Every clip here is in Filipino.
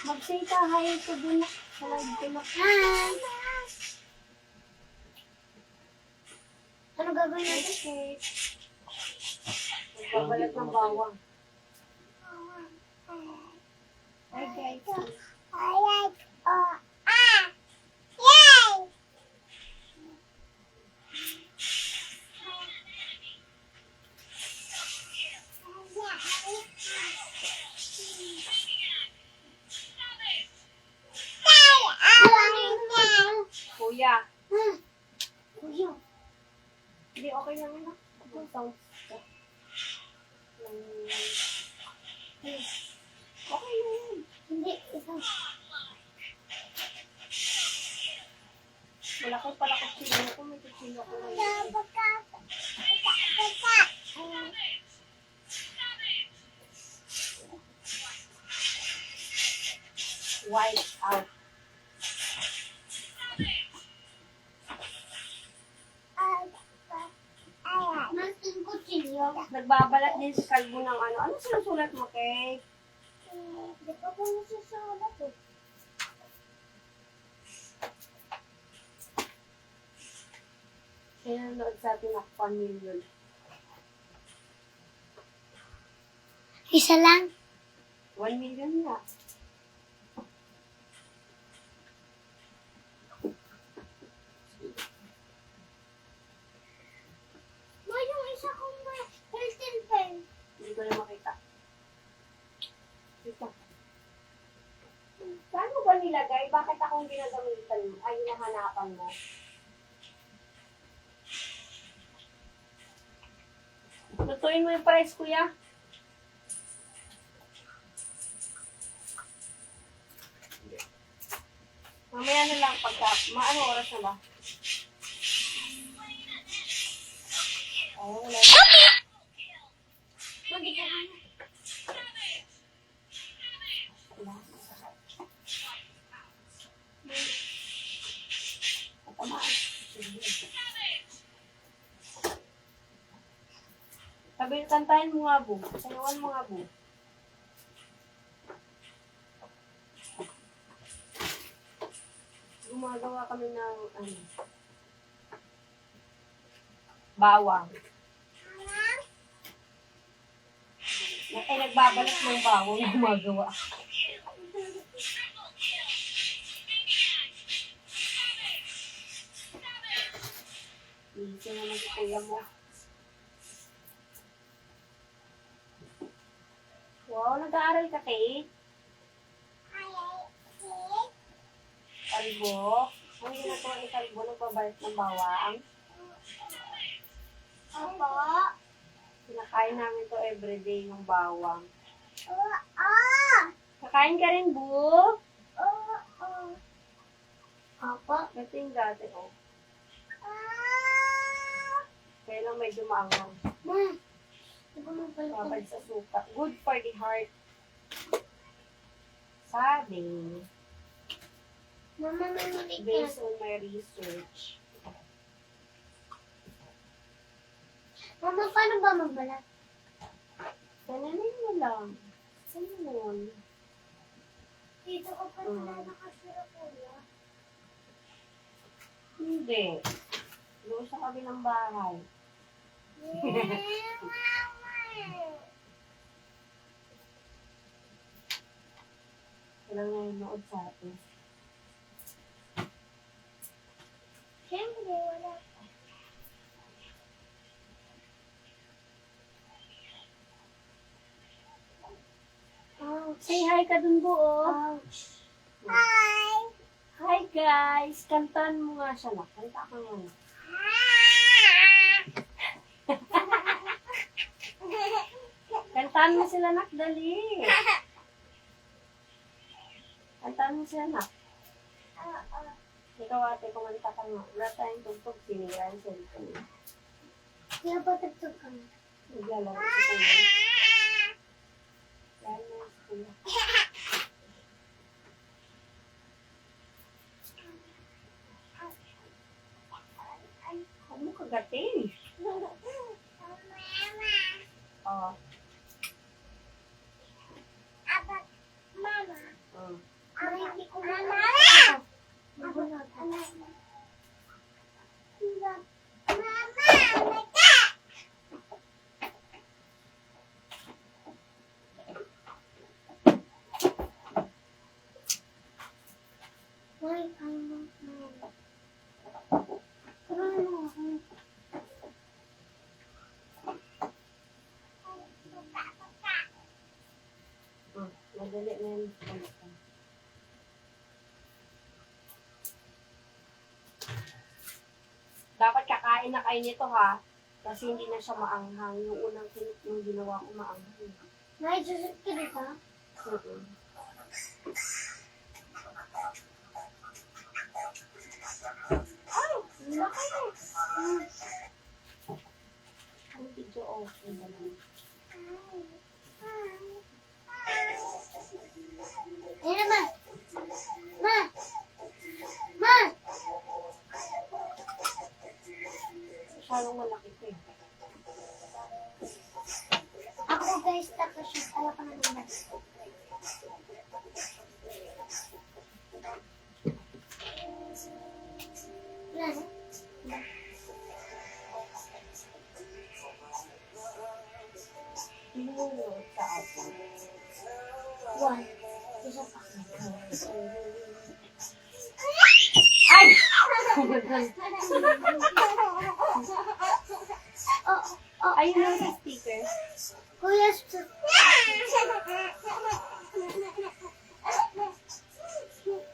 Mag-say ka, hi to Bunak. Sa live Bunak. Hi! Ano gagawin natin? Okay. Magbabalat ng bawang. Hi guys. Yay! Kuya. Kuya. Hindi, okay lang na. Ang sounds ka. Okay na yan. Hindi, ikaw. Malaki pala kutsilo ko. May kutsilo ko ngayon. White out. Nasaan kutsilyo? Nagbabalat din si Kalbo ng ano. Ano sinusulat mo, Kay? Di pa po nasusulat eh. Kaya nanonood sa atin ako 1 million. Isa lang? 1 million nga. Ma, yung isa kong Hilton pen. Hindi ko na makita. Ito. Saan mo ba nilagay? Bakit akong ginagamitan mo? Ay, hinahanapan mo. Lutuin mo yung price, kuya. Mamaya na lang pagka, maano oras na ba? Oh, wala. Hindi ka na. Wala. Matamaan. Sabi, kantahin mo nga, Bu. Sayawan mo nga, Bu. Gumagawa kami ng, ano, bawang. Nagbabalat ng bawang gumagawa. Easy naman si kuya mo. Wow, nag-aaral ka, Kate? Kalbo? Ang ginagawa ni Kalbo, nagbabalat ng bawang. Opo. Kinakain namin to everyday ng bawang. Oo. Kakain ka rin, Bu? Oo. Opo. Ito yung dati, oh. Kaya lang medyo maangang. Ma, di ba magpaluto? Babad sa suka. Good for the heart. Sabi, Mama, mamulit ka. based on my research. Mama, paano ba magbalat? Tananin mo lang. Ganun. Dito ko pa sila nakasira kuya. Hindi. Doon sa kabilang bahay. Walang nanonood sa atin. Siyempre, wala pa. Say hi ka dun, Bu, oh. Ouch. Hi! Hi, guys. Kantaan mo nga siya, nak. Kanta ka nga. Kantaan mo sila, nak. Dali. Kantaan mo sila, nak. Ikaw, ate, kumanta ka nga. Wala tayong tugtog. Sinira yung cellphone. Kaya ba tagtog ka na? Naglalaro ko ko yan. Yan na, kuya. Huwag mo kagatin. Oh. Mama. Oh. Madali na yun. Dapat kakain na kayo nito ha. Kasi hindi na siya maanghang. Yung unang yung ginawa ko maanghang. Naisusot ka dito? Ay! Laki na! Ang video okay naman. Ayun naman. Ma! Ma! Masyadong malaki ko eh. Ako guys, tapos siya. Ayaw ko na naman. Wala na? Tinulog sa atin. One. Isa pa. Ay! Ayun lang sa sticker. Kuya,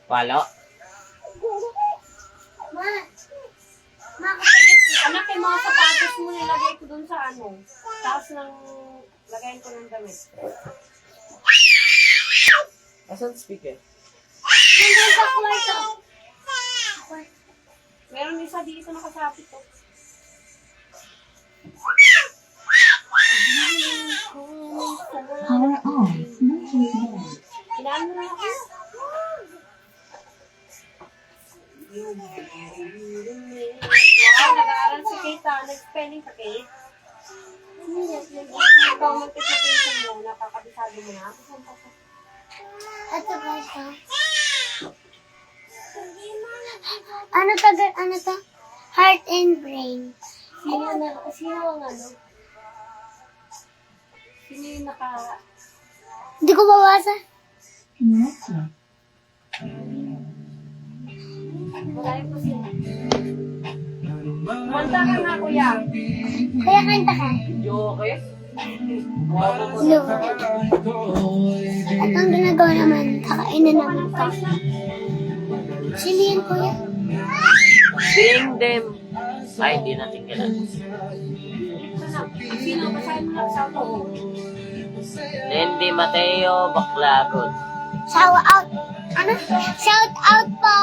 Palo. Ma! Ma, kapatid ko. Anak, yung mga sapatos mo nilagay ko dun sa ano. Tapos nang lagayin ko ng damit. Asan speaker? Nandun sa kwarto. Meron isa dito nakasapit to. Power off. Bluetooth mode. Inaano na ako. Wow, nag-aaral si Kate ha. Nag-spelling ka, Kate. Ikaw multiplication mo, nakakabisado mo na. Ito guys, ha? Ano to? Heart and brain. Sino ang ano? Sino yung naka... Hindi ko mabasa. Connected. Wala yung kasi. Kumanta ka nga, kuya. Kaya kanta ka. Okay. No. At ang ginagawa naman, kakainin naman pa. Sino yan, kuya? Bring them. Ay, hindi natin kailan. Sino kasama mo sa ako? Lindy Mateo Baclagon. Shout out. Ano? Shout out po.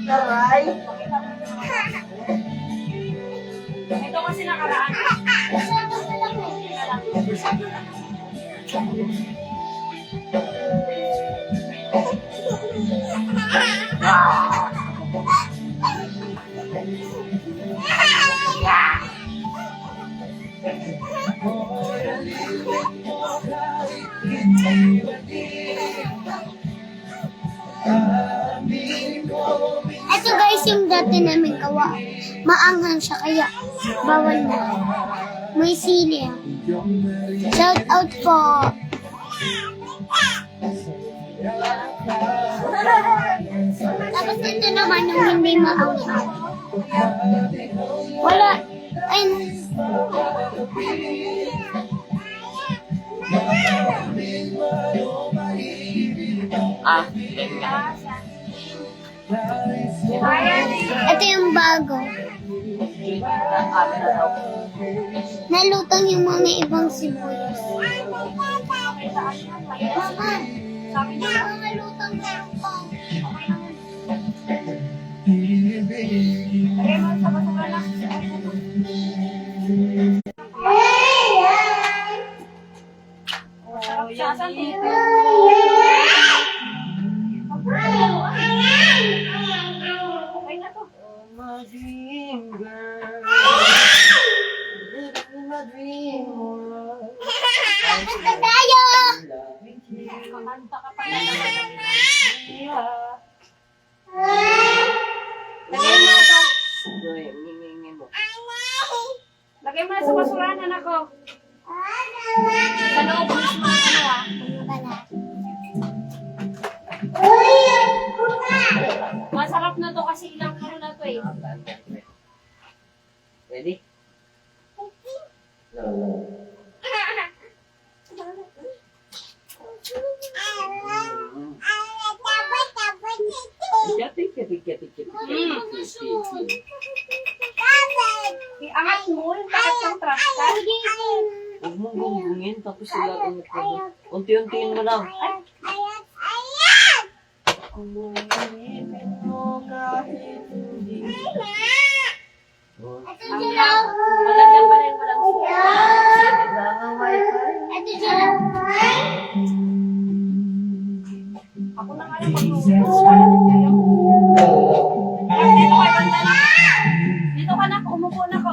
Taray. Ito kasi nakaraan. Shout out na lang eh. Ito guys, yung dati namin gawa. Maanghang siya kaya bawal na. May sili. Shout out po. Tapos ito naman yung hindi maanghang. Wala. Ay. Yan nga. Ito yung bago. Nalutang yung mga ibang sibuyas. Mama, Sabi niya, mga lutang na lutang. lagay mo sa basura lang. Sarap siya. Saan dito? Okay na to. Basta tayo! Kumanta ka pa na. Lagay mo na to. Lagay mo na sa basurahan, anak ko. Sa loob, mas mga ano ah. Masarap na to kasi ilang kilo na to eh. Ready? No. Iangat mo yung takot ng trash ka. Huwag mong gunggungin, tapos sila unti-untiin mo lang. Maganda pala yung walang suka. Ako na nga lang magluto. Dito ka, banda na. Dito ka na, umupo na ka.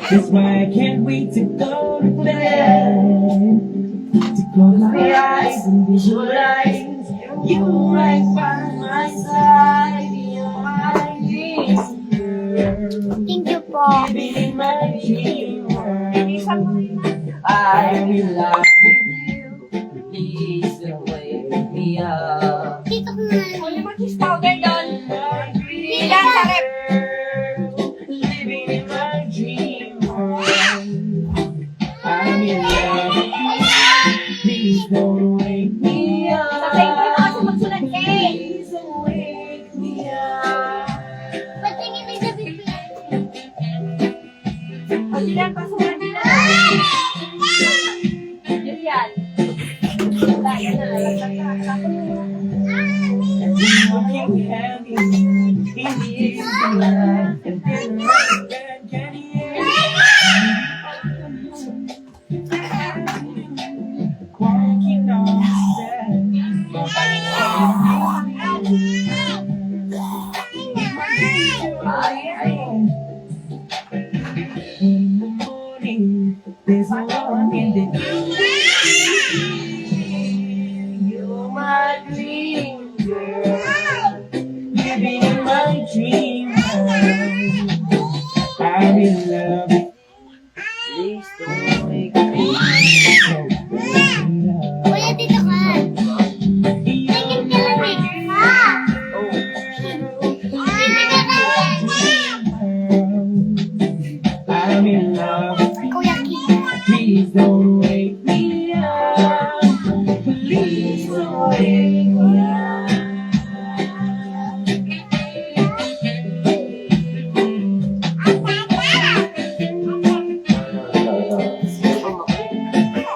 That's why I can't wait to go to bed. To close my eyes and visualize you right by my side. You're my dream girl. Thank you po. Living in my dream world. I will love with you. Please don't wake me up. Dito ko na. Huli mo cheese powder doon. Living Ilan sa rep? in my dream world. I'm in love with you. Please don't wake me Sa thank you up. kasi magsulat ka eh. Please don't wake me up. Patingin na sa bibig. Pag ilan pa sulat nila. Yun yan. Kaya na, lalagdag na. Tapos What can we have in this life? And then that can hear. Walking on the in the morning, there's no one in the You're my dream girl, living in my dream world. I'm in love with Please don't wake me Kuya, dito ka. Tingin ka lang eh. I'm in love with you. Kuya Kim. Please don't wake me up. Please don't wake me up.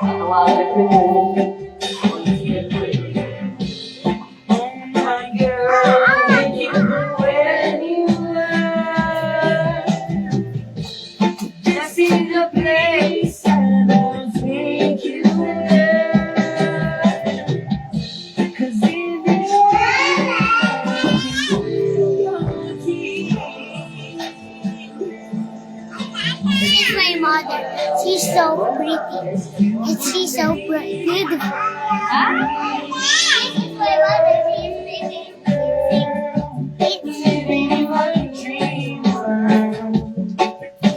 Tawagan ko mo. Oh my girl, take you anywhere. Just in the place and I'll take you there. 'Cause in the This is my mother. She's so pretty. And she's so beautiful. This is my mother. She's pretty. living in my dream world.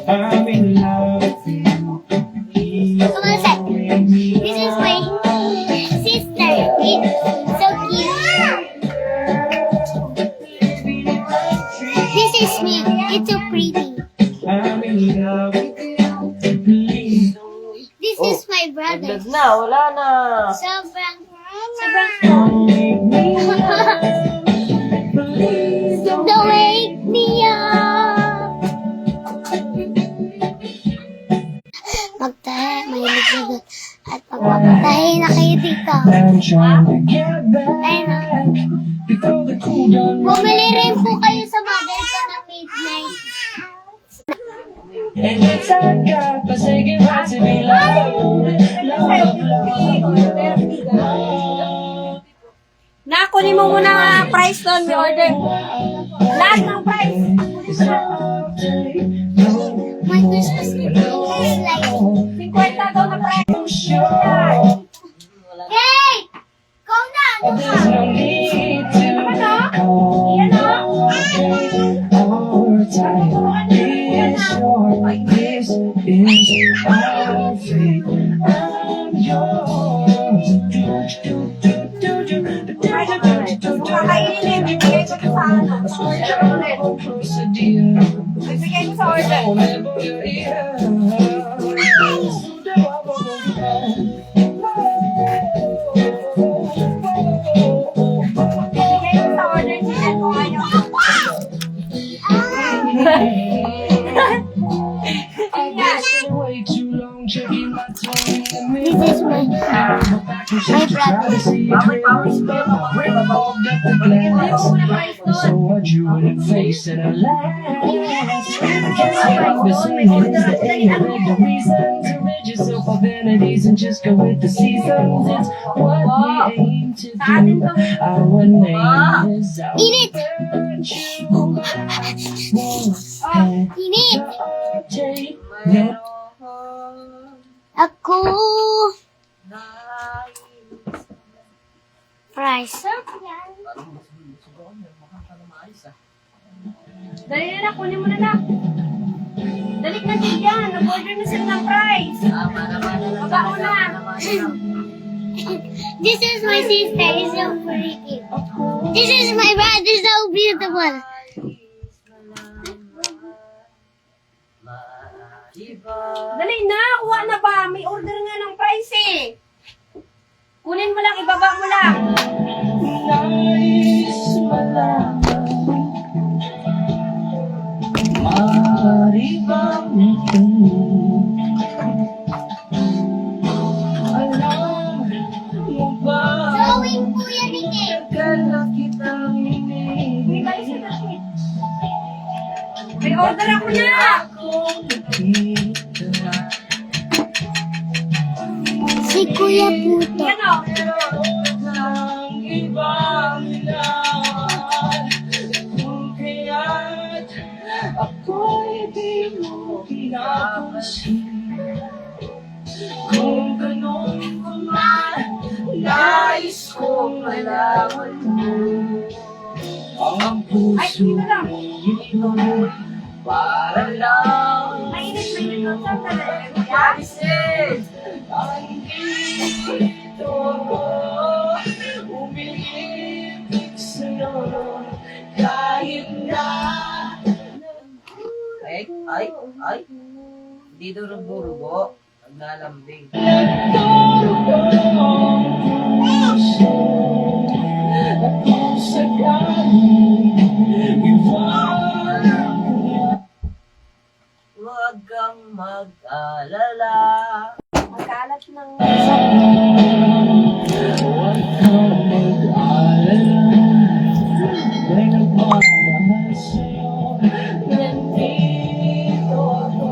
I'm in love with you. Please Come on, Seth. don't wake me This is my sister. It's so cute. living in my dream. This is me. It's so pretty. I'm in love with you. Please This is my brother. Nagdag na, wala na. Sobrang don't wake me up. Please don't Don't wake me up. Mahilig na doon. At pagpapatahin na kayo dito. I'm trying to get Ayun na. back before the cool down. Bumili rin po kayo sa mother ko ng midnight. And it's I got but say goodbye to me love. Nakunin mo muna ang price doon, may order. Lahat ng price. My Christmas gift is like, 50 daw na price. hey! Go na! Ano ka? There's no need to Iyan o. or time. Be sure this is our fate. I'm yours. Kakainin. Bigay ko I swear I'll go closer, dear. Bibigay ko sa order. Whenever you're here. Bibigay ko sa order nila kung ayaw. I've been staying way too long, checking my tongue in the mirror. This is my brother. So what you wouldn't face it alive. I guess what we're saying is the aim and the reason to rid yourself of vanities and just go with the seasons. It's what we aim to do. Our name is our Init! virtue. Init! Take no Ako! Price. Dali na, kunin mo na na. Dali na din yan. Nag-order na sila ng price. Baba ko na. This is my sister. It's so pretty. This is my brother. So beautiful. Dali na, kuha na ba? May order nga ng price eh. Kunin mo lang, ibaba mo lang. nais malaman. Maaari bang alam mo ba? Gawin po yan ni Kate. Tagal na kitang May hinihingi. price na dali. May order ako na. Akong nakita. Si Kuya Puto. Yan o. Ang ibang ilan, kung kaya't ako'y di mo pinapansin. Kung ganun ko man, nais kong malaman mo. Ang puso mo para lang Mainit ang sandali. palisin. Ang dito ako umibig sa'yo kahit na Ay. Hindi daw rubo-rubo. Naglalambing. nagtulog ang puso at kung sakaling iwanan ko na. Huwag kang mag-alala. Magkalat ng... Huwag kang mag-alala. May nagmamahal sa'yo. Nandito ako.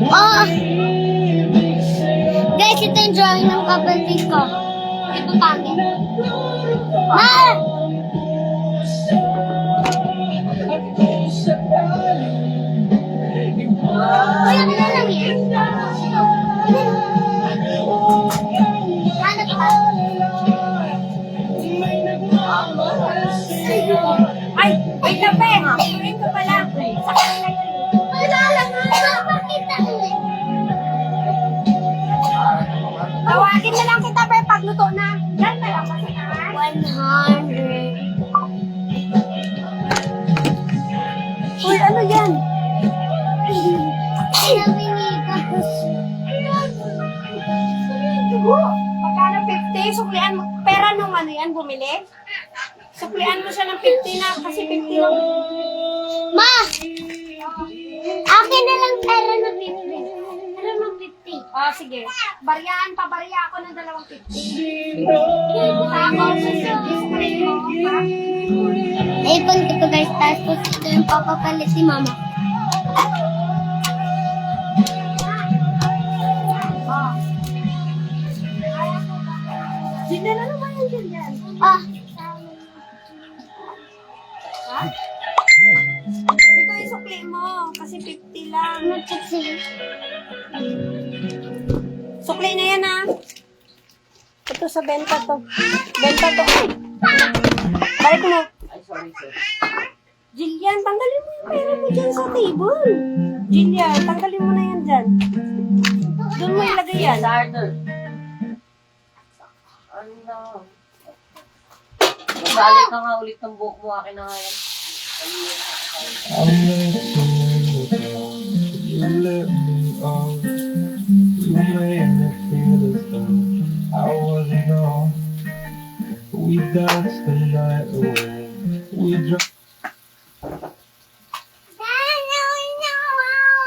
Oh! Ibig sa'yo. Guys, ito yung drawing ng kapatid ko. Ito pangit. Ma! Kuya, ka na lang yan. Hanap ka. Ay! Wait na, pe! Kunin ko pala. Sa kanila yun. Wala lang nga. Bakit ako eh? Tawagin na lang kita, pe, pag luto na. Yan na lang kasi na. 100. Uy, ano yan? Sinabingi ka. Magkano 50? Suklian mo. Pera nung ano yan, bumili? Suklian mo siya ng 50 na kasi 50 lang. Ma! Akin na lang pera na 50. Pera na 50. Ah, sige. Baryahan pa, barya ako ng 250. Tapos, Suklian mo, ha? ipon ko to guys. Tapos ito yung papapalit si mama. Ah. Dinala naman yan dyan. Ah! Ha? Ito yung sukli mo, kasi 50 lang. Nagtutsi. Sukli na yan, ha? Ito sa benta to. Benta to. Ay! Balik mo. Ay, sorry, sir. Jillian, tanggalin mo yung pera mo dyan sa table. Jillian, tanggalin mo na yan dyan. Doon mo ilagay yan. Sa Arthur. Ano na? Masalit ka nga ulit ng buhok mo. Akin na nga yan. I'm letting you let me on. You made me feel as though I wasn't wrong. We danced the night away. We drank.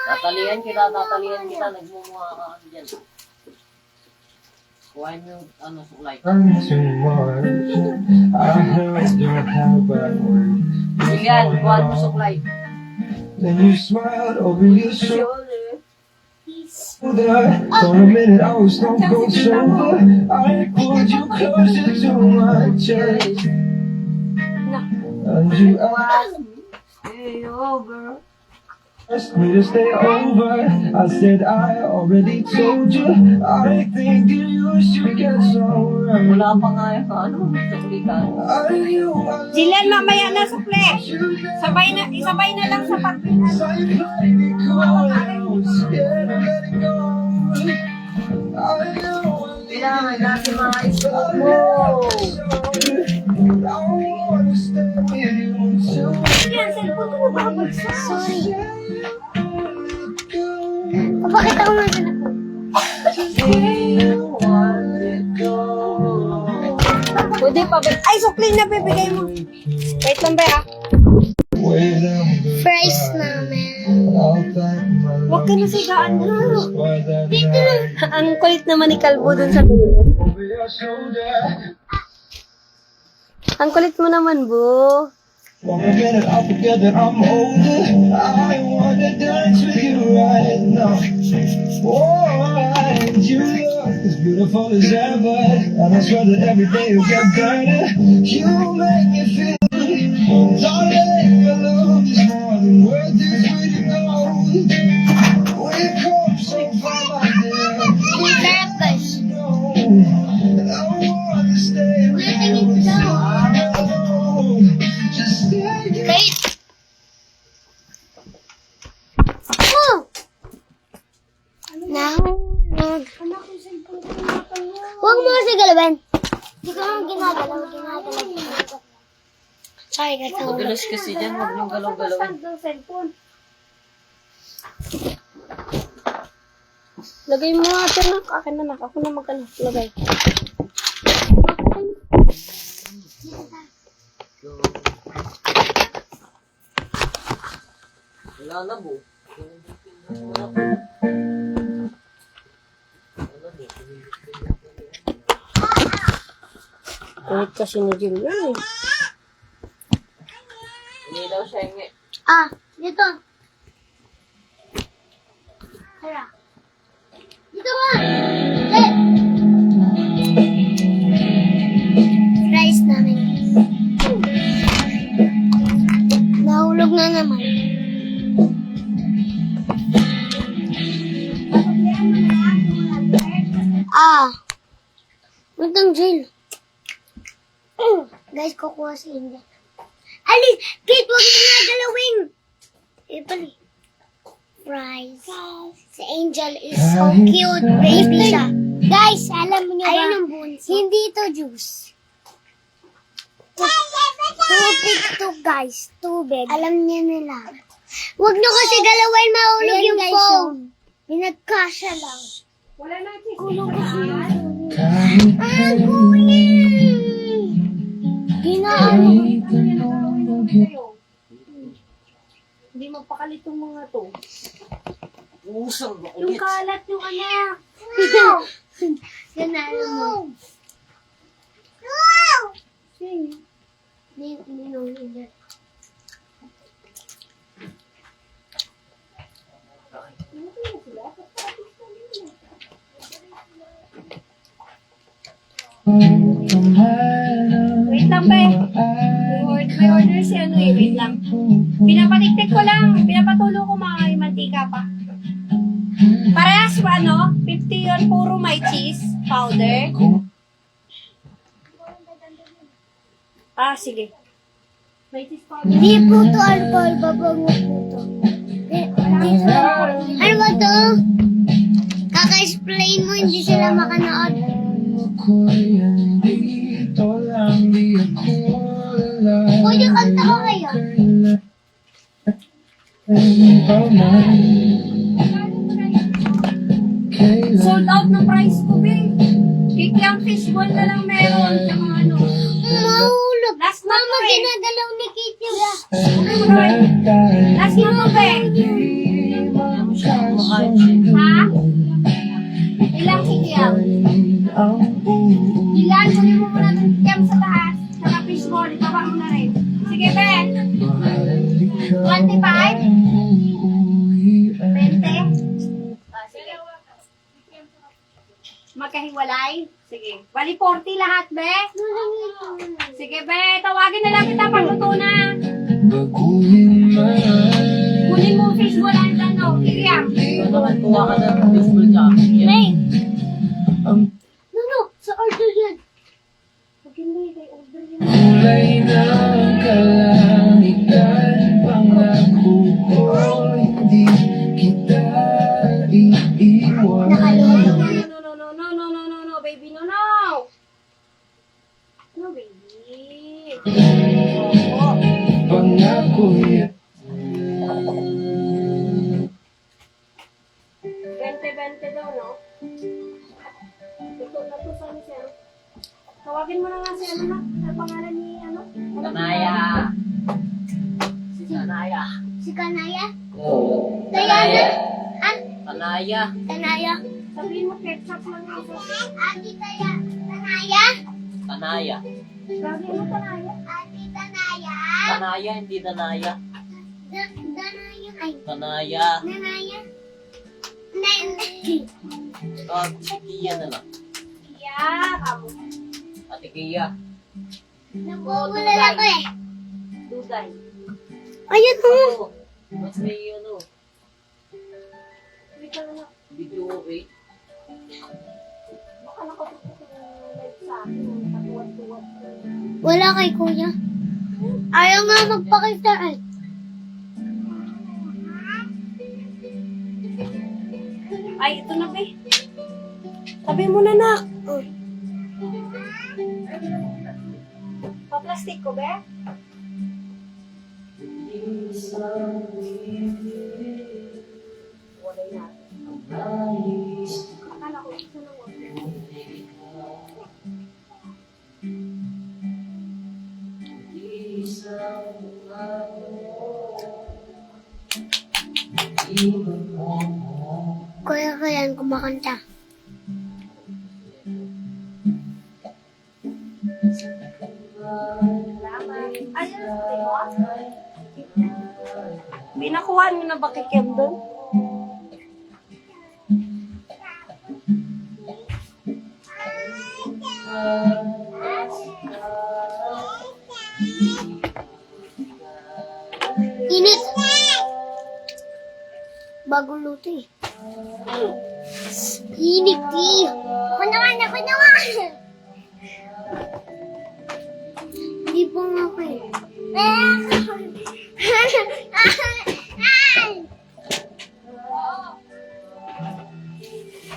Tatalihan kita. Nagmumuha ka kasi dyan. Kuhain mo yung suklay. Too much. I heard your hair backward. Jillian, kuhain mo suklay. Then you smiled over your shoulder. For a minute I was so cold sober. I pulled you closer to my chest. And you Stay over. asked me to stay over. I said I already told you. I think that you should get some rest. Wala pa nga yung sukulitan. I knew I Jillian, mamaya na sukle. Isabay na lang sa pagpinan. played it cool. I was scared of letting go. I know Kailangan natin mga isip mo. I wanna stay with you until Jillian, cellphone ko mababagsak. Sorry. Papakita ko nga sila ko. Pwede pa ba? Ay, sukli na bibigay mo. Wait lang ba, way down the Fries namin. I'll thank my Huwag ka na sigaan na. for that night Ang kulit naman ni Kalbo dun sa dulo. over your shoulder. Ang kulit mo naman, Bu. For a minute I forget that I'm older. I wanna dance with you right now. Oh, and you look as beautiful as ever. And I swear that every day you get better. You make me feel darling, your love is more than worth its weight in gold. We've come so far, my dear. Sarap guys. And I wanna stay with you. Just stay. Great. Oh! Nahulog. Huwag mo kasi galawin. Hindi ko naman ginagalaw. Sorry, kasi Madulas kasi dyan. Huwag niyong galaw-galawin. Lagay mo nga ito, nak. Akin na, nak. Ako na lagay. Wala na, Bu. Kulit kasi ni Jillian, eh. Hindi daw siya hingi. Ah, dito. Tara. Dito ka. Sit. Fries namin. Nahulog na naman. Ah. Magandang jail. Guys, kukuha si India. Alis! Kate, huwag mo nga galawin! Pali. Fries. Si Angel is so cute, baby siya. Guys, alam niyo ba? Ayun ang bunso. Hindi ito juice. Tubig to, guys. Tubig. Alam niya nila. Huwag niyo kasi galawin, mahulog yung phone. Pinagkasya lang. Wala na siguro kasi. Ah, kuya! Ginaano. Hindi magpakalit yung mga to. Usang ba Yung ulit? kalat yung anak. Ganaan mo. Sing. Ninong. Wait lang, be. May order si ano eh. Wait lang. Pinapatiktik ko lang. Pinapatulo ko mga may mantika pa. Parehas ba ano? 50 yun. Puro may cheese powder. Ah, sige. Spicy powder. Hindi po to alcohol, babango po to. Ano ba to? Kaka-explain mo, hindi sila makanood. Kuya, kanta ko kayo. Sold out ng price ko, babe. Kikiang fishball na lang meron. Tsaka ano. Mahulog. Last month Mama, ko eh. ginagalaw ni Kitty. Last month ko, babe. Ano siya, kumakain siya. Ha? Ilang kikiang? Ilan? Kunin mo muna ng kikiang sa taas. Tsaka fishball. Ibaba mo na rin. Sige, babe. 25? 20? Ah, sige. Magkahiwalay? Sige. Bali 40 lahat, be? Sige, be. Tawagin na lang kita pagluto na. Kunin mo ang fishball at ano. Kikiyang. Naman, kuha ka ng baseball tsaka kikya. Hey! No, sa order yan. Pag hindi, kay order yun. Kulay ng kalangitan, pangako ko hindi kita iiwan. No, baby, no. No, baby. Oo. Pangako yan. 20 daw, no? Ito na to sa siya. Tawagin mo na nga si ano na. Ang pangalan ni ano? Sanaya. Si Sanaya. Si Kanaya? Oo. Diana? Ah, Sanaya. Tanaya? Sabihin mo ketchup lang yung Ate Taya. Tanaya? Sanaya. Sabihin mo tanaya. Ate Tanaya? Sanaya, hindi Danaya. Danaya? Ay, Sanaya. Nanaya? Si Kia na lang. Yeah, kamo. Ate Kia. Nabubulala ko eh. Duday. Ayun mo. Oo. Mas may ano, Wait lang na. video okay. Baka nakatutok yung live sa akin. Nakatuwad-tuwad. Wala kay kuya. Ayaw nga magpakita eh. Ay, ito na, be. Sabi mo na, nak. Oh. Pa-plastic ko, be? Walay natin. Akala ko isa na wag. Kuya kayan kumakanta. Salamat. Ay, ano mo? Binakuhaan mo na ba kay Kim doon? Init. Bagong luto eh. Init eh. Ako naman. Hindi po nga ako eh.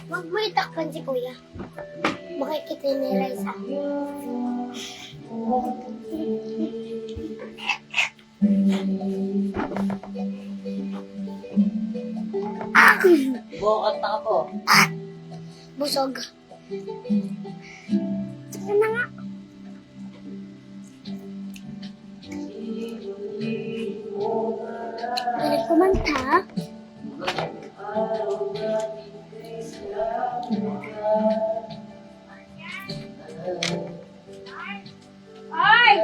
Wag mo itakpan si kuya. Makikita ni Raisa. Bo, kanta ka po. Busog. Sige na nga. Galing kumanta. Ay!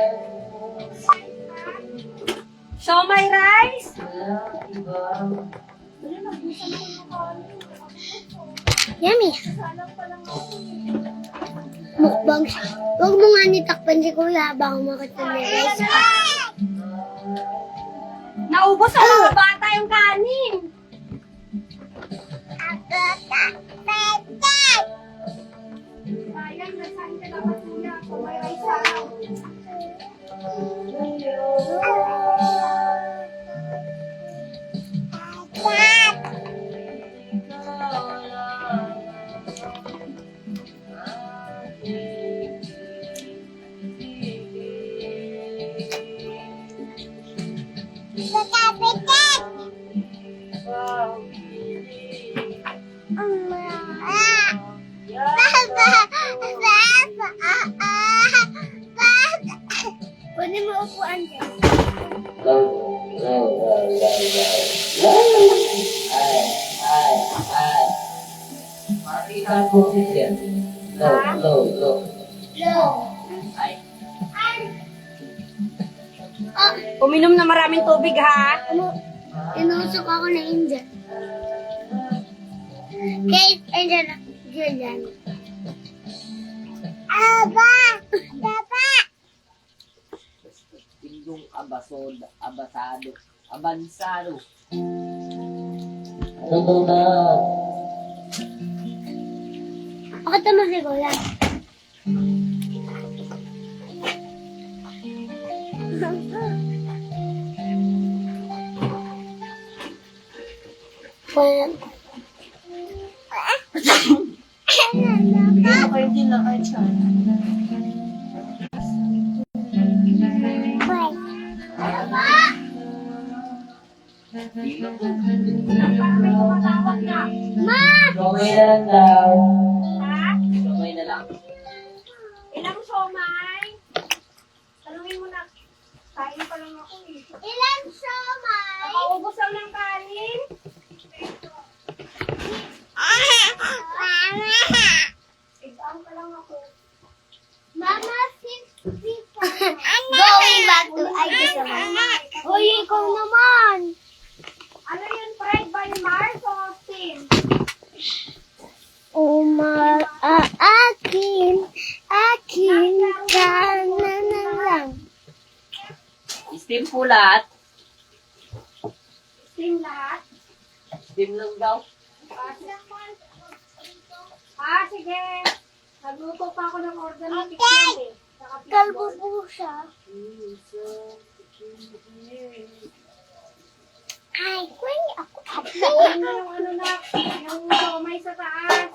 Show my rice? Yummy. Mukbang siya. Huwag mo nga nitakpan si kuya habang makita ni Raisa. Naubos sa mga bata yung kanin. Sayang, nagsahin ka dapat kuya. Show my rice. Focus yan. Low, low, low. Low. Ay. Uminom na maraming tubig, ha? Inusok ako ng Angel. Kate, Angel, Julian. Aba! Papa! Tindong abasado. Abansado. Ano na? Ako ito masigula. Well, Kayo din lang kahit siya. Ma! Gawin na lang daw. Ha? Gawin na lang. Ilang siomay? Tanungin mo na. Kain pa lang ako, eh. Ilan siomay? Nakaubos lang ng kanin. Exam pa lang ako. Mama, 6 people. Going back to Aigis naman. Uy, ikaw naman. Ano yun, fried by Mars o Tim? Akin, ka na lang. Steam po lahat. Tim lahat? Steam lang daw. Sige. Nagluto pa ako ng order ng chicken, eh. Saka Kalbo fishball. po siya. Ay, kung ako. Ano yung ano na, yung siomay sa taas.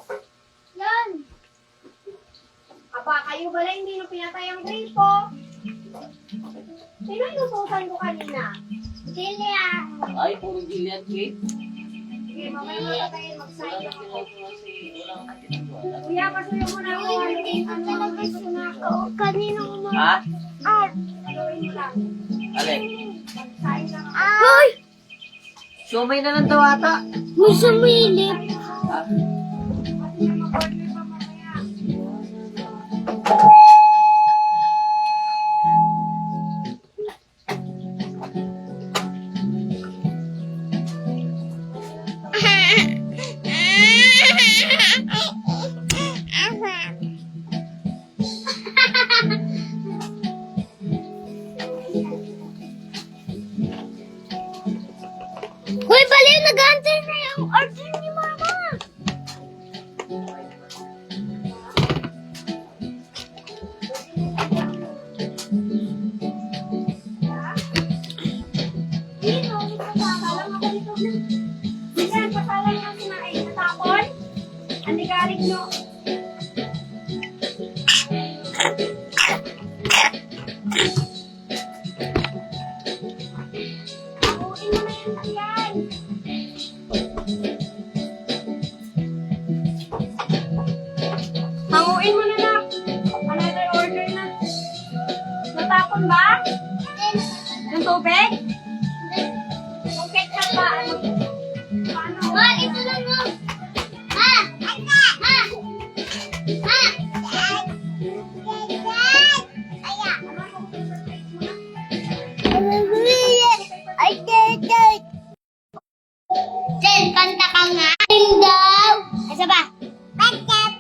Yan. Aba, kayo bala hindi nyo pinatay ang gripo. Sino inutusan ko kanina? Jillian. Ay, puro Gillian cake. Sige, mamaya matatayin, Wala mag-sign na ako. ginagawa si walang katinagawa. Kuya, pasuyo mo na ako. Ano gusto na ako? Kanino mo? Ha? Gawin mo lang. Alin? Mag-sign lang ako. Ay! Siomay na lang daw ata. May sumilip. Ha? Pati yung mag-order pa mamaya. Hoy, baliw, nag-antay na yung order ni Mama. Dito, pasalang ako dito. Yan, pasalang lang sinain. Natapon? Ano galing nyo? Akuin mo na yung sakyan. Hanguin mo na na. Another order na. Natapon ba? Yung tubig? Yung ketchup ba? Ano? Paano? Ma, ito na mo. Ma! Ma! Ma! Ay, dad. Jen, kanta ka nga. Daw. Asa ba? Patap.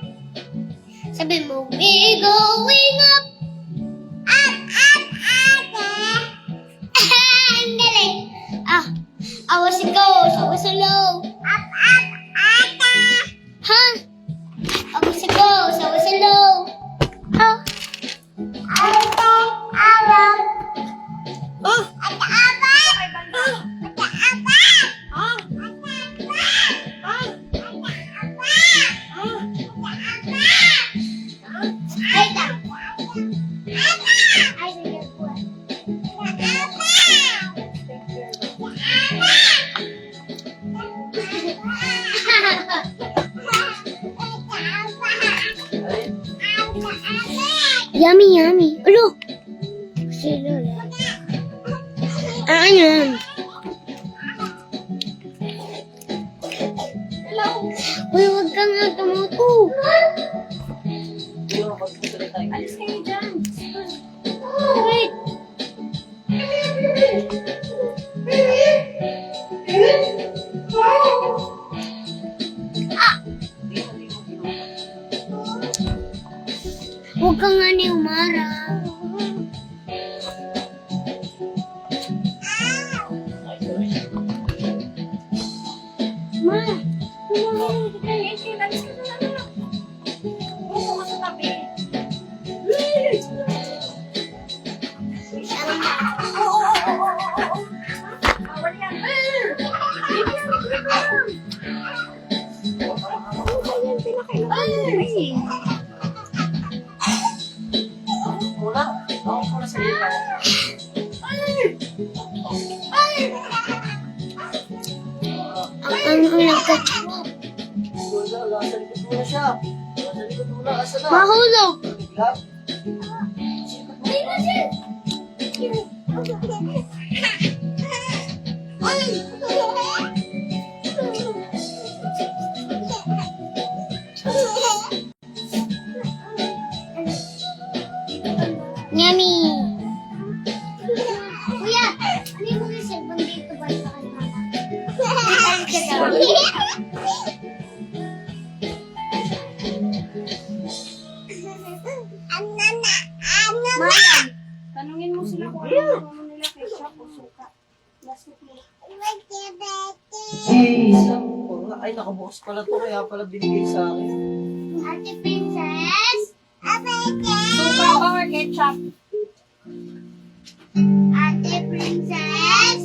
Sabi mo, we going up. Up, up, up. Ang galing. I was a ghost. I was alone. Up, up, up. Huh? I was a ghost. I was alone. Oh. Oh. Yummy, yummy. Alo! Sino na? Ayan. Uy, huwag ka nga tumuto. Siguro pagpunta tayo. Alis kayo dyan. Wait. Huwag ka nga ni Umara. Ma, Alis kayo, alis kayo na lang. Upo ka sa tabi. Bawal yan. Muna. Ako muna sa iyo. ang nagkat... Wala, nasa likod muna siya. Nasa likod muna. Asa na? Mahulog! Lap. Yummy! Kuya, ano yung mga cellphone dito ba sa kanya? Marian, tanungin mo sila kung ano mo nila ketchup o suka. Last week mo. Ay, nakabukas pala to. Kaya pala binigay sa akin. Ate Princess? Suka or ketchup? Ate Princess?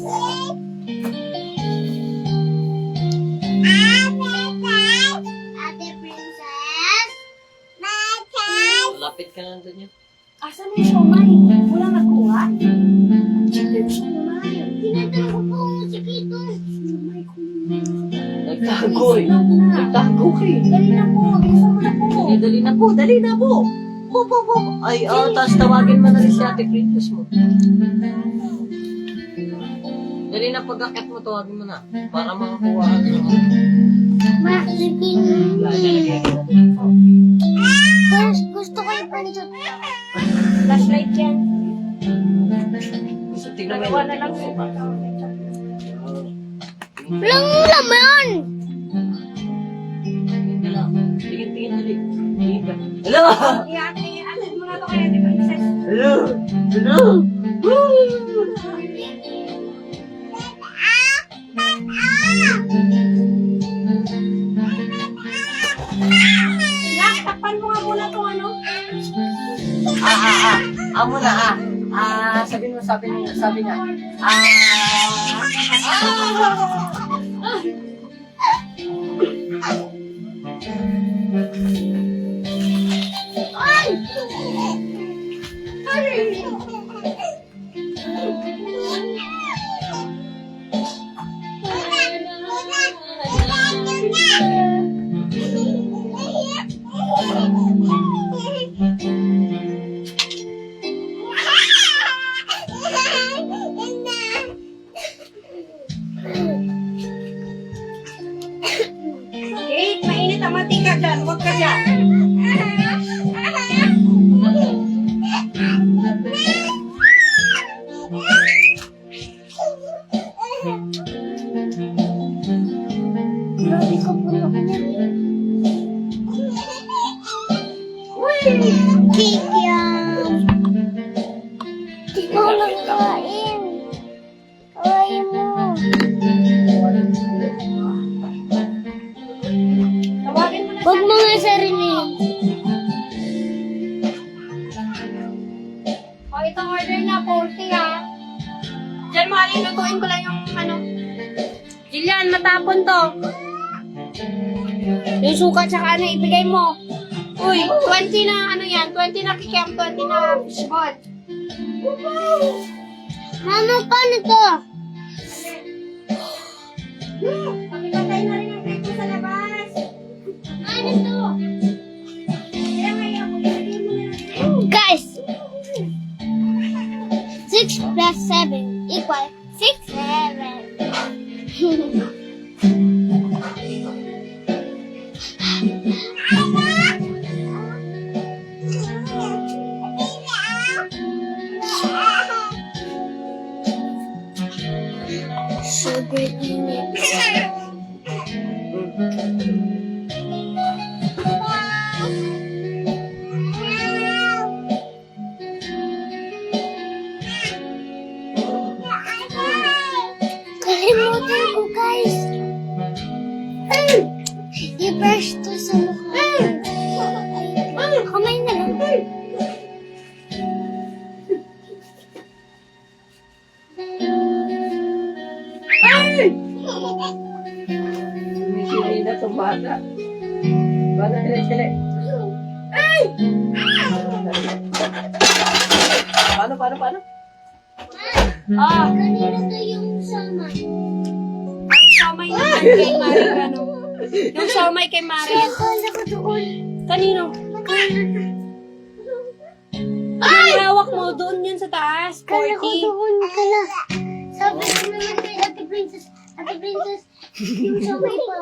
Ate Princess? Lapit ka na doon yan. Asan yung siomay? Walang nakuha? Chicken siomay. Tinatanong ko po si Kito. Nagtago eh. Nagtago ka eh. Dali na po, bilisan mo na po. Dali na po, dali na po. Po. Ay, tapos tawagin mo na rin si Ate Princess mo. Dali na pag-akit mo, tawagin mo na. Para makakuha ka ng Gusto ko yung pansot. Flashlight yan. So, tignan mo Dalawa yun. na lang suka. Walang laman! Tingin lang. Tingin, dali. Tingin ka. Hello! Atin mo na to kaya, di ba? Hello! Hello! Woo! Nak, takpan mo nga muna itong ano. Muna. Sabi niya. Kate, mainit ang mantika dyan. Huwag ka dyan. Grabe ka po na kanya. Cake yan. Di ko lang kain. Kain mo. Tawagin mo na Huwag mo nga sarili. O, itong order na, 40 ha. Diyan, Mari, lutuin ko lang yung ano. Jillian, matapon to. Yung suka tsaka ano, ibigay mo. Uy, 20 na ano yan, 20 na kikiam, 20 na fishball. Mama, paano to? Pakipatay na rin ang cake mo sa labas. Ano to? Kaya ngayon, ibigay mo na lang. Guys! 6 plus 7 equal 6, 7. sobrang init. Kalimutan ko, guys. I-brush to sa mukha. Kamay na lang. Sumisili na itong bata. Bata, sili. Paano? Ah, Kanina to yung sama. ang siomay naman kay Mari, ano? Yung siomay kay Mari. Kala ko doon. Kanino? Yung hawak mo, doon yun sa taas. Kala ko 40. doon. Kala. Sabi ko naman kay Ate Princess, yung samay pa.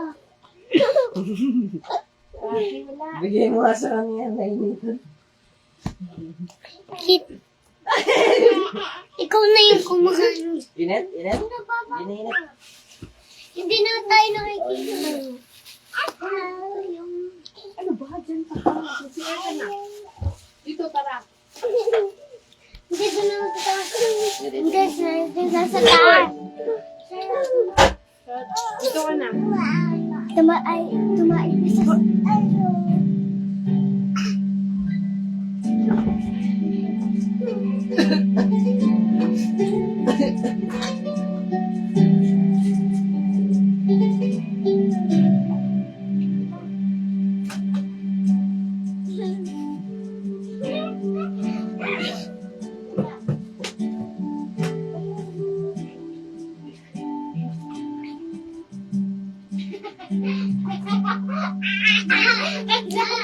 Ay, wala. Bigay mo nga sa kanya yan, nainitan. Kit. Ikaw na yung kumakain. Init? Init? Hindi na tayo nakikita. Ano ba? Diyan pa ka. Sisiya ka na. Dito, tara. Hindi doon na taas. Hindi na sa taas. Dito ka na. Tumaay ka sa...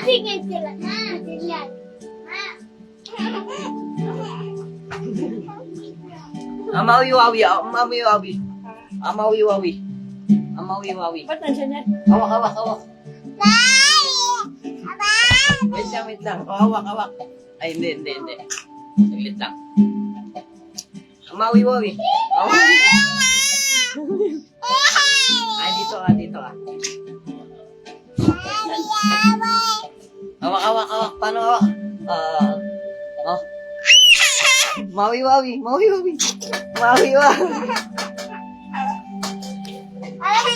Tingin sila. Sila. Amawi-wawi. Ba't nandiyan yan? Hawak. Wait lang. Hawak. Ay, hindi. Saglit lang. Amawi-wawi. Ay, dito ka. Hawak. Paano hawak? Oh. Mawi-wawi. Alam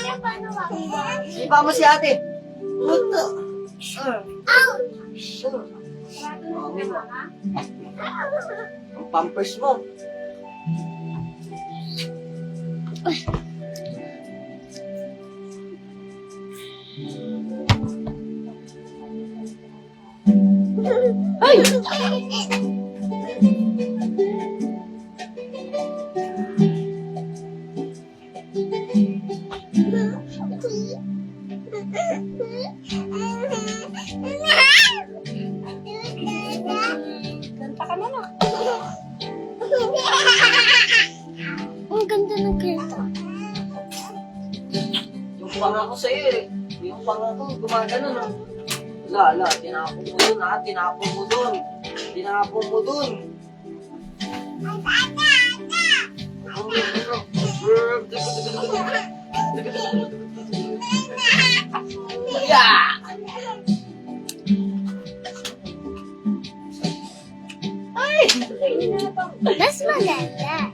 niyo paano ba? Ipa mo si ate. Puto. Ang pampers mo. Ganta ka na na. Ang ganda ng kanta. Yung pangako sa'yo eh. Yung pangako, gumagano no. Wala. Tinapon mo dun ha. Tinapon mo dun. Yeah! Mas maganda.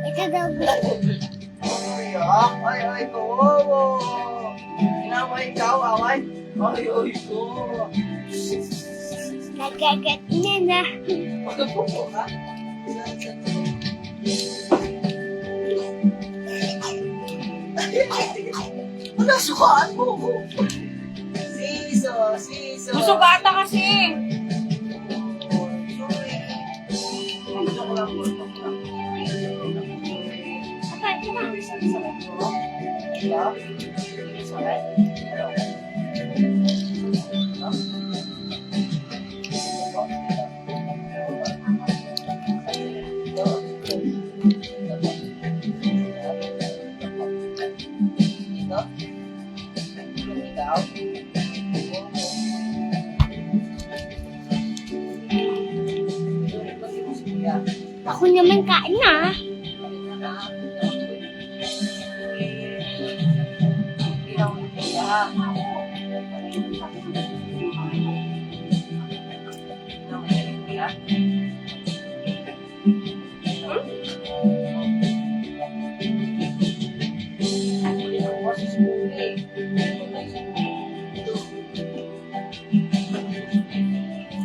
Ito daw. Ay, kawawa. Tinama ikaw, away. Ay, ko. Nagagat niya na. Pagkapupo ka. Nasukaan mo ko. Siso. Gusto bata kasi. Joke lang. Ikaw?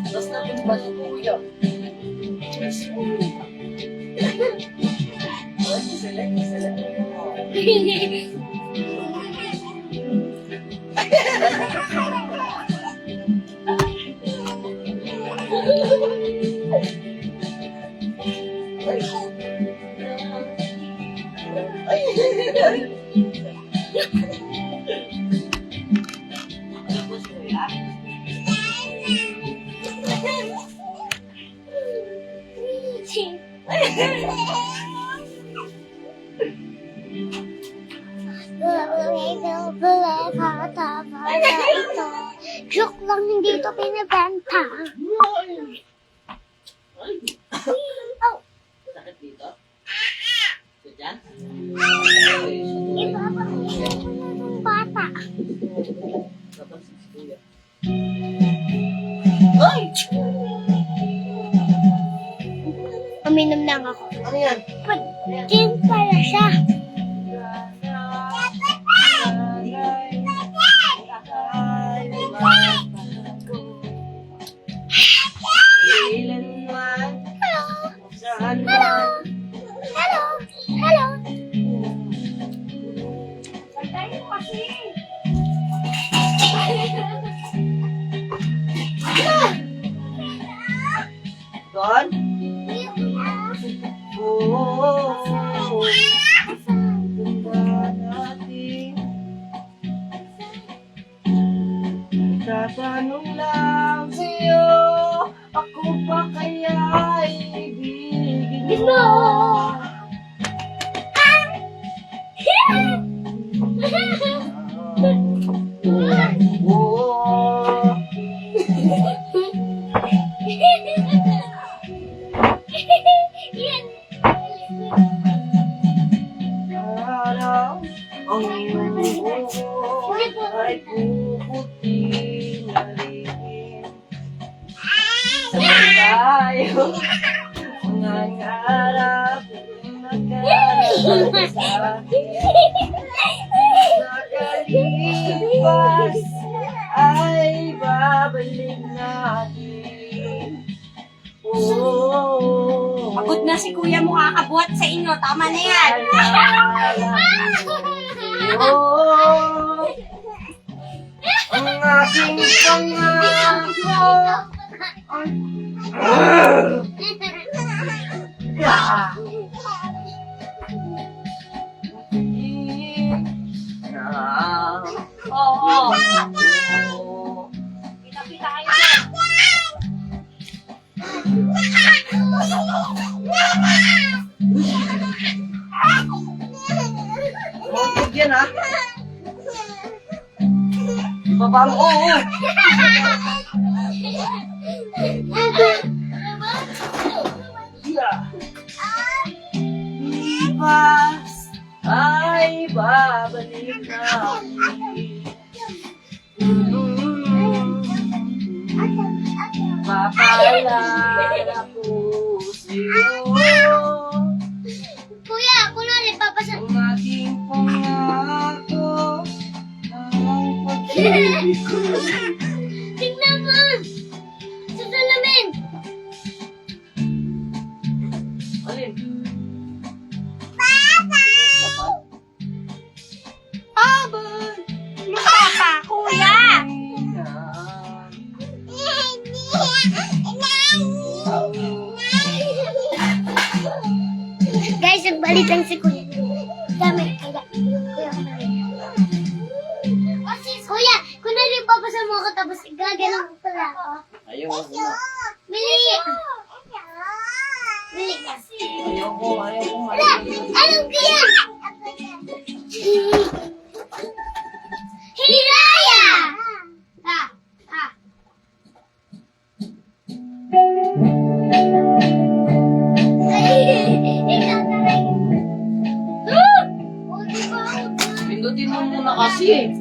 Tapos na ba si Kuya? Joke lang, hindi ito pinibenta. Sakit dito? So, dyan? Ipapakita ko na ng bata. Tapos si Kuya. Uminom lang ako. Ano yan? Din pala siya. Kailanman, saan Hello. man, Hello. Hello. Pagkain mo kasi. doon? Oo, ganda natin. Tatanong lang sa'yo, ako ba kaya ibigin mo? Oo. Araw ang buko ay puputi na rin. Tayo mangarap nagkarap sa akin. Nakalipas ay babalik natin. Oh, Pagod na si kuya mo kakabuhat sa inyo. Tama na yan. Oh, ang aking pangako. Yeah. Oo. Oh, Kita-kita kayo dyan. Huwag yan ha. Baba mo, oo. Yeah. Ipas ay babalik namin. Papalala ko sa'yo. Kuya, kunwari, papasan. Ang aking pangako ang pag-ibig ko. Tingnan mo! Sa salamin! Alin? Abay! Papa, kuya! Guys, nagbalik lang si Kuya. Dami, kaya. Kuya, kunwari, papasan mo ako tapos gagalang ko pala ako. Ayaw ko na. Bili! Bili ka. Ayaw ko Wala! Alam ko yan! Hiraya! Ha! Ha! Ay, ikaw na G.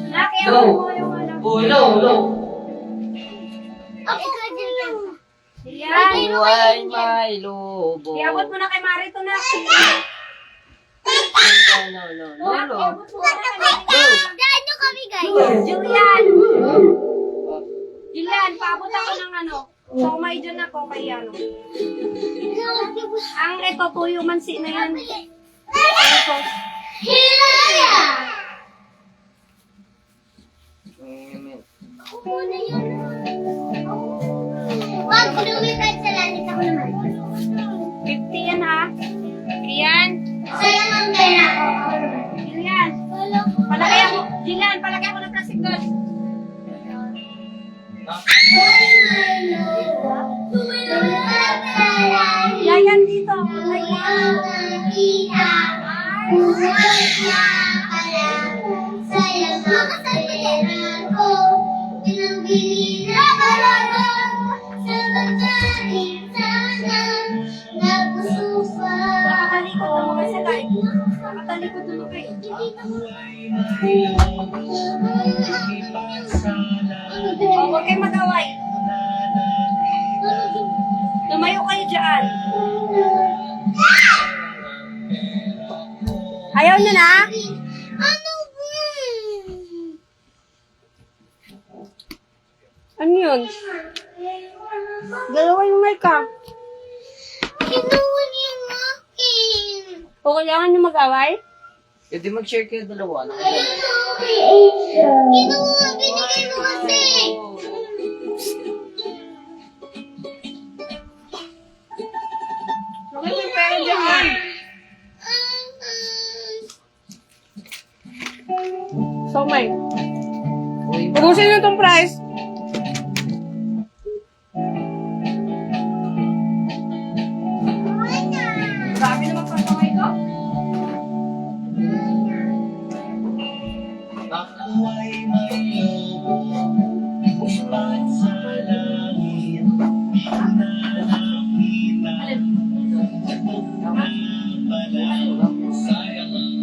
Laki Hello. mo yung ano. Oh, hello, hello. Okay, ikaw din yan. Yan. Buhay may lobo. Iabot mo na kay Marito na. No. Iabot mo na kay Marito. Daan nyo kami, guys. Julian! Julian, paabot ako ng ano. So, may dyan ako kay ano. Ang ito, tuyo mansi na yan. Ito. Hilaya! Mm. Ako muna yun. Wag, kung lumipad sa langit ako naman. 50 yan ha. Yan. Sayang ang pera ko. Julian. Palagay ako. Julian, palagay ako ng plastic doon. Yayan dito. Nakatalikod ng mga salay. Nakatalikod ng mga Oh, huwag kayo mag-away. Tumayo kayo dyan. Ayaw nyo na? Ano ba? Ano yun? Dalawa yung mic ka. Kinuha niya yung akin. O kailangan nyo mag-away? E di mag-share kayo dalawa. Kinuha, binigay mo kasi. Lagay yung pera dyan. So, may. Uy, Ubusin nyo itong price. Grabe naman pasaway ko.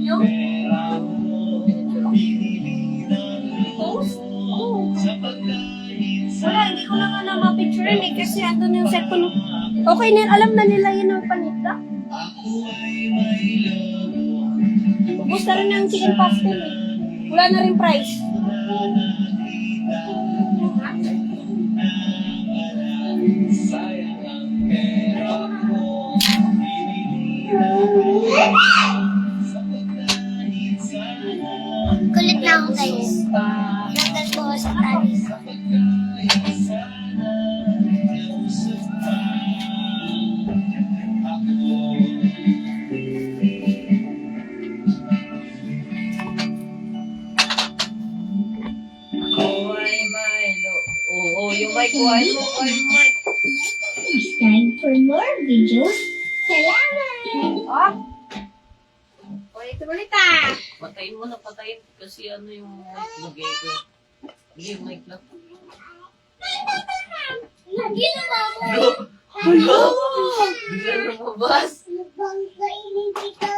Yung? Post? Oo. Wala, hindi ko na nga na ma-picture eh, kasi andun yung cellphone. Okay na, alam na nila yun ang panitla. Ubus na rin ang chicken pastel eh. Wala na rin price. Kulit na ako, guys. Nandal ko sa tali ko. buhay may lobo. Oh, yung mic, kuhain mo, kuhain mo, mic. Subscribe for more videos. Salamat! Oh. Ulit ah. Patayin mo na, patayin. Kasi ano yung mic, lagay ko. Hindi yung mic lang. Lagi na ba ako? Hello! Hindi ka lumabas. Bang kainin kita?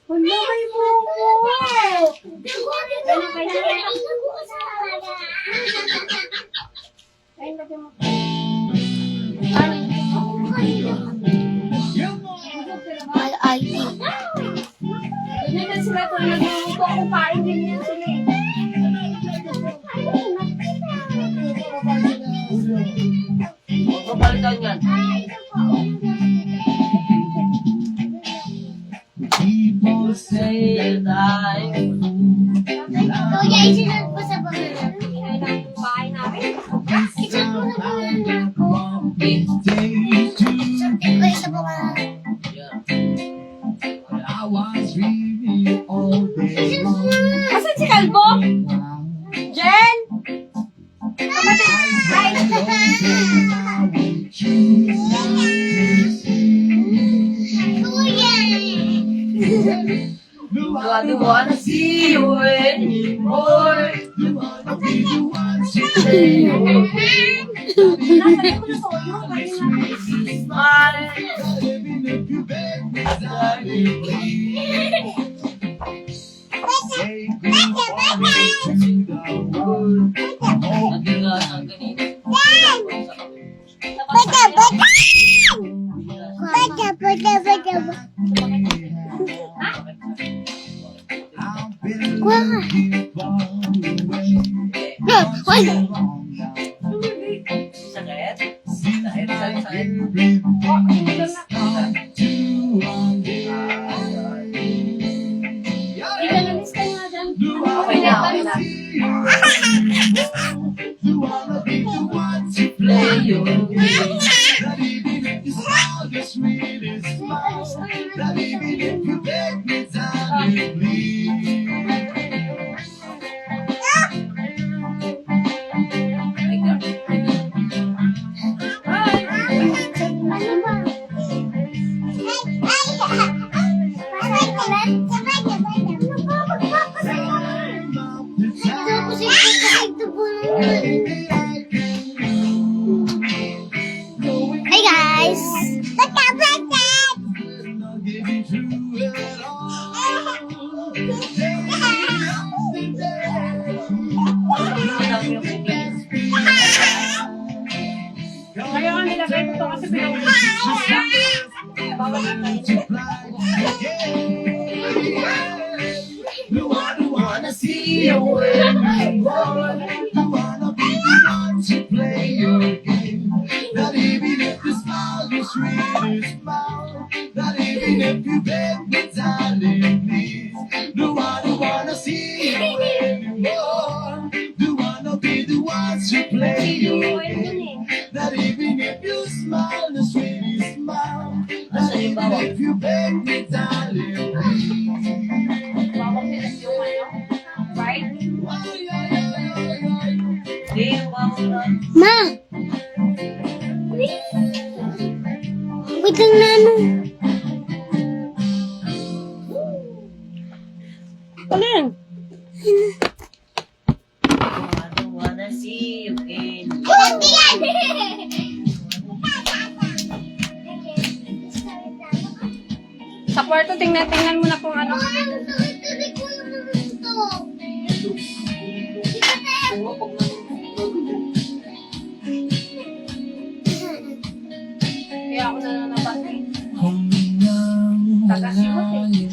Wala may buko. Ay, lagyan mo. Al-IT. Ganyan na sila kung nagluluto ako, kain din yan sila eh. Huwag mapalitan yan. People say that I'm Kuya, isunod po sa bangalan. Ay, ng bahay namin. Isunod po sa bangalan ako. big. Isunod ko sa bangalan. Asan si Kalbo? Jen? Kapatid. Ay, Kuya! I don't wanna see you anymore. Say nasa ko na soyo. smile. Kuha nga. No, why? Sakit? Sakit? Sakit? Oh, tigil na. Tigil na, miss ka nga dyan. Okay na, okay na. Play your game. Hey guys! Kaya nga nilagay ko ito kasi pinag-ulit. Bawal na tayo. Wanna see you win. Wanna be the one to play your game. Not even if the smile is really smile. Not even if you beg me, darling, please. No, I don't wanna see you anymore. Do wanna be the one to play your game. Not even if you smile, the sweetest smile. Not even if you beg me, darling, please. Bawal nila yung ano. Right? Hindi, yung bawal na. Ma! Wait lang na ano. Ano yan? I don't wanna see you again. Hindi yan! Sa kwarto, tingnan mo na kung ano. Kaya ako na napasin. Taga-sigot eh.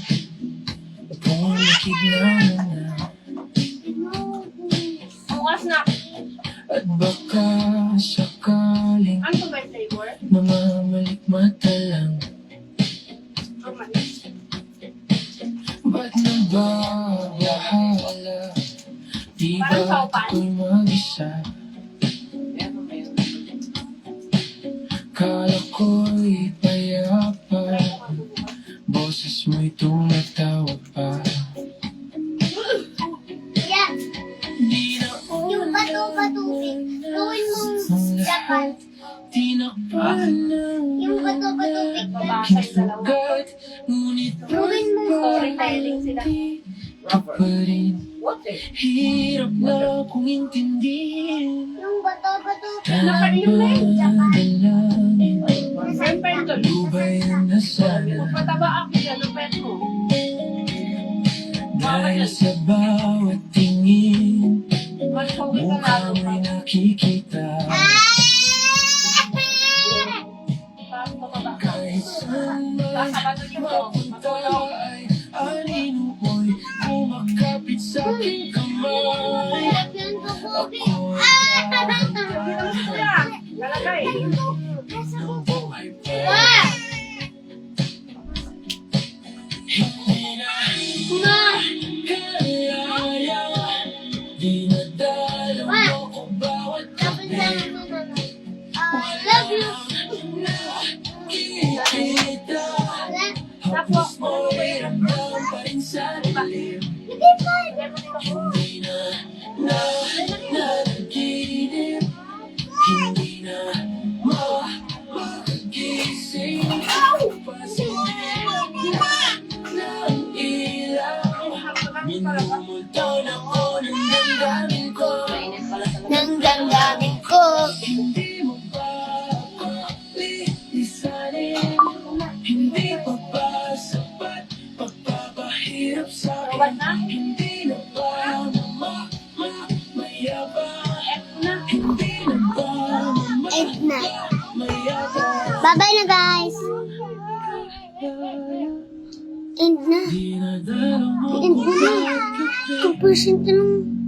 Ang oras na. At baka sakaling Ano to ba yung flavor? namamalik mata lang. Oh, mali. Ba't nagbabahala? Di Parang ba saupan. ako'y mag-isa? Meron, meron. Kala ko'y payapa, boses mo'y tumatawag pa. Yeah, Di na yung bato-batubig. Gawin mong Japan. tinakpan Yung bato-batubig. Babasa yung dalawa. agad, ngunit Gawin mong Storytelling sila. ka pa rin. What eh? Hirap na kung intindihin. Yung bato-batubig. Nakarinig na yun, Japan. Dalangin, Siyempre ito. lubay na sana. Magpataba ako dyan ng pet mo. Dahil sa bawat tingin, Mas pawis na mukha lalo pa. mo'y nakikita. Parang pababa. Kahit saan man Sasabado dito. Matulog. ay alin mo'y kumakapit sa aking kamay. Yung tubig. Ako'y Kuya, lalagay. buhay pa. Ah! Hindi na Ma! kaya, dinadala mo ko bawat Tapos gabi. na love you. Nakikita, Tapos, mo'y ramdam pa rin sa dilim. Hindi pa. Hindi na nanaginip, hindi na makagising. Pasilip ng ilaw, minumulton ako ng damdamin ko. Mainit pala sa Nang damdamin ko. Hindi mo pa ako lilisanin, hindi pa ba sapat pagpapahirap sa Robot akin? na? Hindi na ba mayabang? na. Hindi na ba Eight na. mayabang? Bye-bye na guys. I-end na. I-end mo na. 2% na lang.